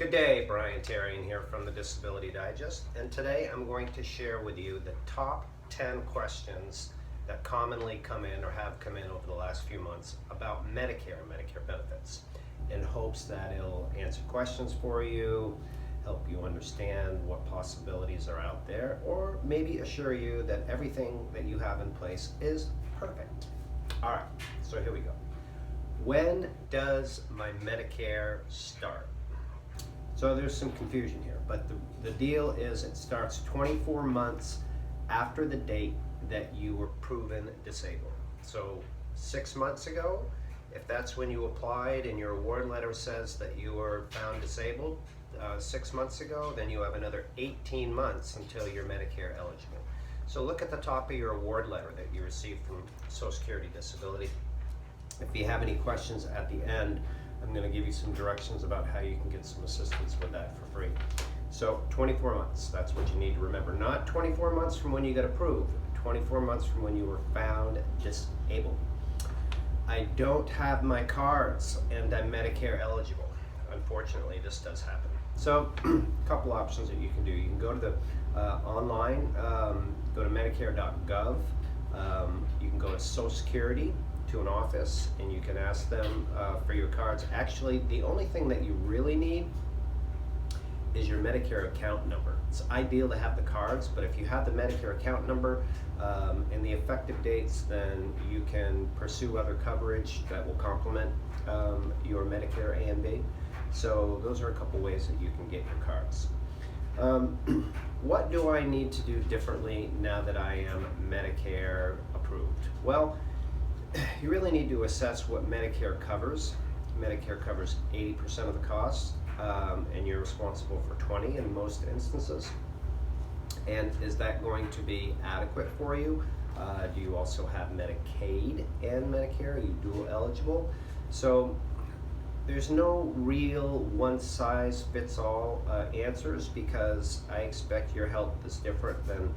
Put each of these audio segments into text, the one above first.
Good day, Brian Tarian here from the Disability Digest, and today I'm going to share with you the top 10 questions that commonly come in or have come in over the last few months about Medicare and Medicare benefits, in hopes that it'll answer questions for you, help you understand what possibilities are out there, or maybe assure you that everything that you have in place is perfect. All right, so here we go. When does my Medicare start? So there's some confusion here, but the deal is it starts 24 months after the date that you were proven disabled. So 6 months ago, if that's when you applied and your award letter says that you were found disabled 6 months ago, then you have another 18 months until you're Medicare eligible. So look at the top of your award letter that you received from Social Security Disability. If you have any questions at the end, I'm going to give you some directions about how you can get some assistance with that for free. So 24 months, that's what you need to remember. Not 24 months from when you got approved, 24 months from when you were found disabled. I don't have my cards and I'm Medicare eligible. Unfortunately, this does happen. So a couple options that you can do. You can go to the online, go to Medicare.gov. You can go to Social Security, to an office, and you can ask them for your cards. Actually, the only thing that you really need is your Medicare account number. It's ideal to have the cards, but if you have the Medicare account number and the effective dates, then you can pursue other coverage that will complement your Medicare A and B. So those are a couple ways that you can get your cards. What do I need to do differently now that I am Medicare approved? Well, you really need to assess what Medicare covers. Medicare covers 80% of the costs, and you're responsible for 20 in most instances. And is that going to be adequate for you? Do you also have Medicaid and Medicare? Are you dual eligible? So there's no real one-size-fits-all answers, because I expect your health is different than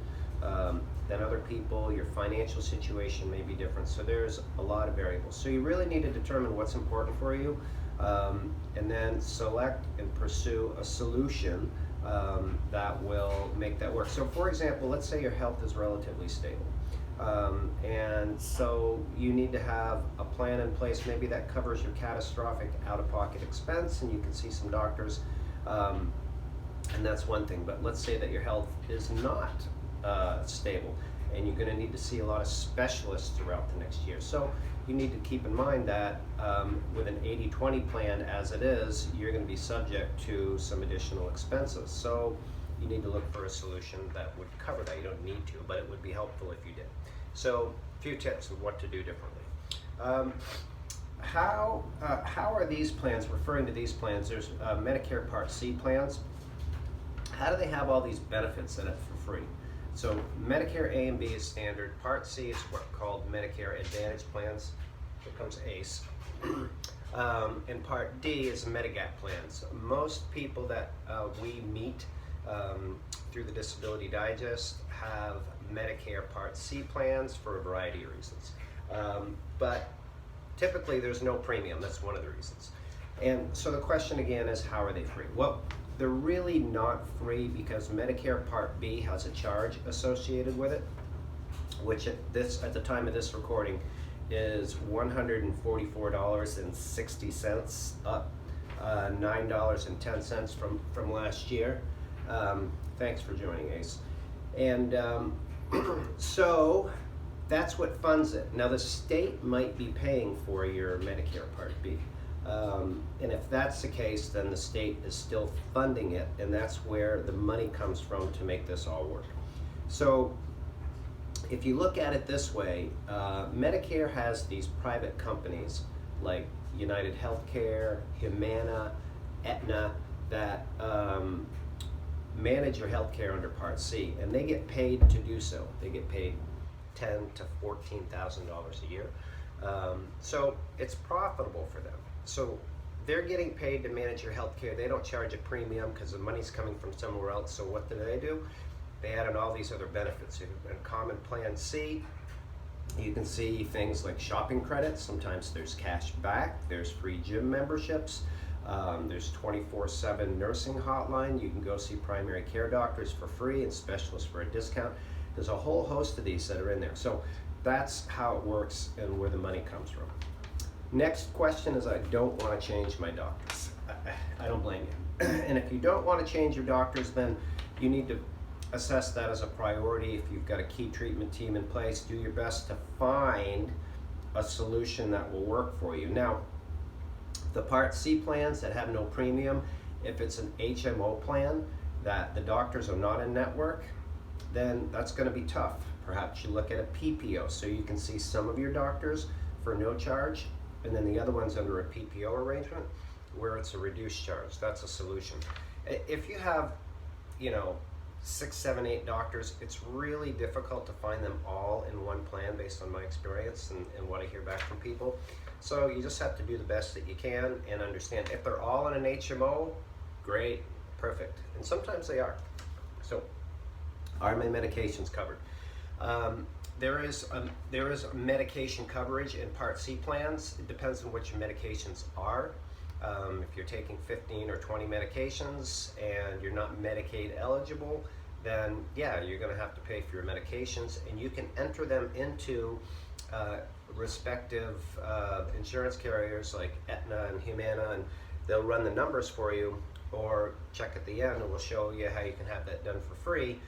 other people. Your financial situation may be different, so there's a lot of variables. So you really need to determine what's important for you, and then select and pursue a solution that will make that work. So for example, let's say your health is relatively stable, and so you need to have a plan in place maybe that covers your catastrophic out-of-pocket expense, and you can see some doctors, and that's one thing. But let's say that your health is not stable, and you're going to need to see a lot of specialists throughout the next year. So you need to keep in mind that with an 80-20 plan as it is, you're going to be subject to some additional expenses. So you need to look for a solution that would cover that. You don't need to, but it would be helpful if you did. So a few tips of what to do differently. How are these plans, referring to these plans, there's Medicare Part C plans. How do they have all these benefits in it for free? So Medicare A and B is standard. Part C is what are called Medicare Advantage plans. Here comes ACE. And Part D is Medigap plans. Most people that we meet through the Disability Digest have Medicare Part C plans for a variety of reasons. But typically there's no premium. That's one of the reasons. And so the question again is, how are they free? Well, they're really not free, because Medicare Part B has a charge associated with it, which at the time of this recording is $144.60, up $9.10 from last year. Thanks for joining, Ace. And so that's what funds it. Now the state might be paying for your Medicare Part B. And if that's the case, then the state is still funding it, and that's where the money comes from to make this all work. So if you look at it this way, Medicare has these private companies like United Healthcare, Humana, Aetna, that manage your healthcare under Part C, and they get paid to do so. They get paid $10,000 to $14,000 a year. So it's profitable for them. So they're getting paid to manage your health care. They don't charge a premium because the money's coming from somewhere else. So what do? They add in all these other benefits. In Common Plan C, you can see things like shopping credits. Sometimes there's cash back. There's free gym memberships. There's 24/7 nursing hotline. You can go see primary care doctors for free and specialists for a discount. There's a whole host of these that are in there. So that's how it works and where the money comes from. Next question is, I don't want to change my doctors. I don't blame you. And if you don't want to change your doctors, then you need to assess that as a priority. If you've got a key treatment team in place, do your best to find a solution that will work for you. Now, the Part C plans that have no premium, if it's an HMO plan that the doctors are not in network, then that's going to be tough. Perhaps you look at a PPO so you can see some of your doctors for no charge, and then the other one's under a PPO arrangement where it's a reduced charge. That's a solution. If you have, 6, 7, 8 doctors, it's really difficult to find them all in one plan based on my experience and what I hear back from people. So you just have to do the best that you can and understand. If they're all in an HMO, great, perfect. And sometimes they are. So are my medications covered? There is medication coverage in Part C plans. It depends on what your medications are. If you're taking 15 or 20 medications and you're not Medicaid eligible, then yeah, you're going to have to pay for your medications, and you can enter them into respective insurance carriers like Aetna and Humana, and they'll run the numbers for you, or check at the end and we'll show you how you can have that done for free,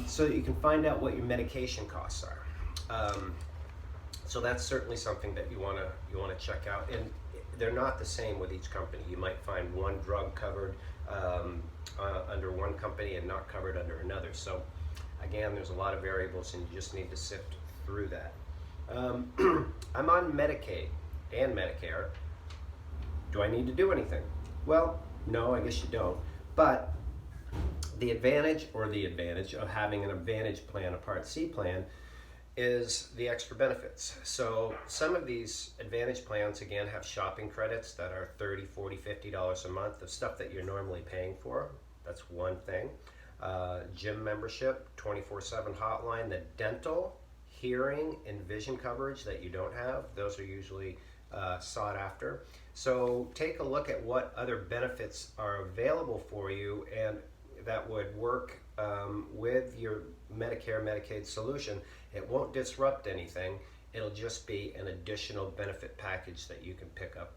so that you can find out what your medication costs are. So that's certainly something that you want to check out, and they're not the same with each company. You might find one drug covered under one company and not covered under another. So again, there's a lot of variables and you just need to sift through that. I'm on Medicaid and Medicare. Do I need to do anything? Well, no, I guess you don't. But the advantage of having an Advantage plan, a Part C plan, is the extra benefits. So some of these Advantage plans, again, have shopping credits that are $30, $40, $50 a month of stuff that you're normally paying for. That's one thing. Gym membership, 24/7 hotline, the dental, hearing, and vision coverage that you don't have, those are usually sought after. So take a look at what other benefits are available for you and that would work with your Medicare, Medicaid solution. It won't disrupt anything. It'll just be an additional benefit package that you can pick up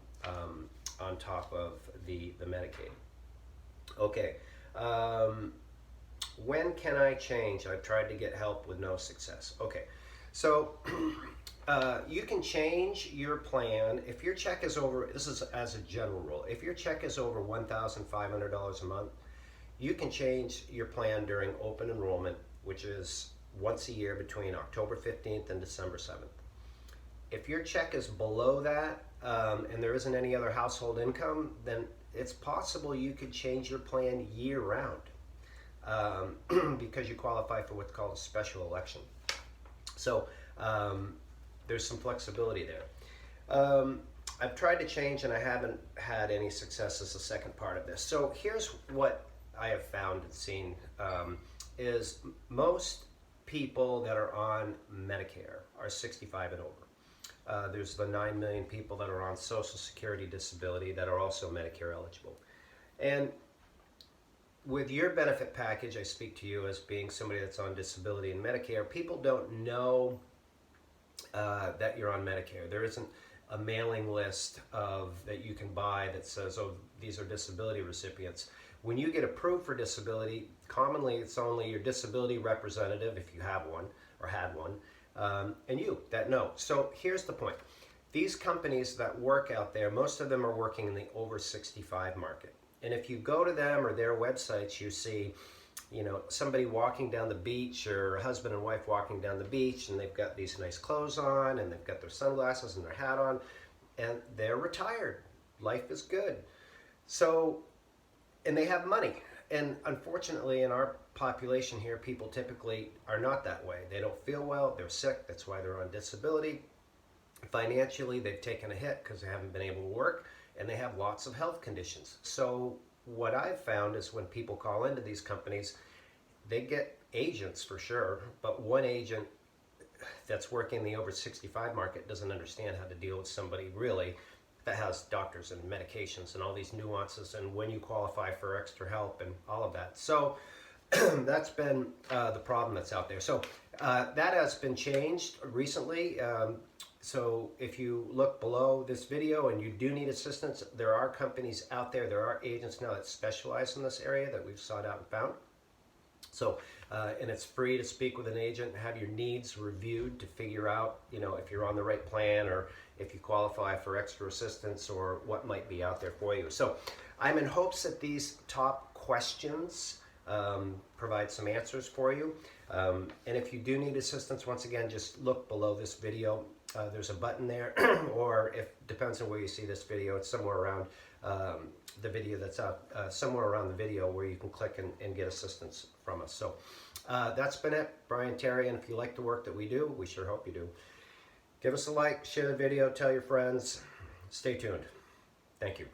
on top of the Medicaid. Okay, when can I change? I've tried to get help with no success. Okay, so you can change your plan if your check is over, this is as a general rule, if your check is over $1,500 a month, you can change your plan during open enrollment, which is once a year between October 15th and December 7th. If your check is below that and there isn't any other household income, then it's possible you could change your plan year-round because you qualify for what's called a special election. So there's some flexibility there. I've tried to change and I haven't had any success as the second part of this. So here's what I have found and seen is most people that are on Medicare are 65 and over. There's the 9 million people that are on Social Security disability that are also Medicare eligible. And with your benefit package, I speak to you as being somebody that's on disability and Medicare. People don't know that you're on Medicare. There isn't a mailing list that you can buy that says, oh, these are disability recipients. When you get approved for disability, commonly it's only your disability representative, if you have one or had one, and you that know. So here's the point. These companies that work out there, most of them are working in the over 65 market. And if you go to them or their websites, you see, somebody walking down the beach, or a husband and wife walking down the beach, and they've got these nice clothes on, and they've got their sunglasses and their hat on, and they're retired. Life is good. So, and they have money. And unfortunately, in our population here, people typically are not that way. They don't feel well, they're sick, that's why they're on disability. Financially, they've taken a hit because they haven't been able to work, and they have lots of health conditions. So what I've found is when people call into these companies, they get agents for sure, but one agent that's working in the over 65 market doesn't understand how to deal with somebody really that has doctors and medications and all these nuances and when you qualify for extra help and all of that. So that's been the problem that's out there. So that has been changed recently. So if you look below this video and you do need assistance, there are companies out there, there are agents now that specialize in this area that we've sought out and found. So, and it's free to speak with an agent, have your needs reviewed to figure out, you know, if you're on the right plan or if you qualify for extra assistance or what might be out there for you. So I'm in hopes that these top questions provide some answers for you. And if you do need assistance, once again, just look below this video. There's a button there, or if depends on where you see this video, it's somewhere around the video that's up, somewhere around the video where you can click and get assistance from us. So that's been it, Brian Terry, and if you like the work that we do, we sure hope you do. Give us a like, share the video, tell your friends. Stay tuned. Thank you.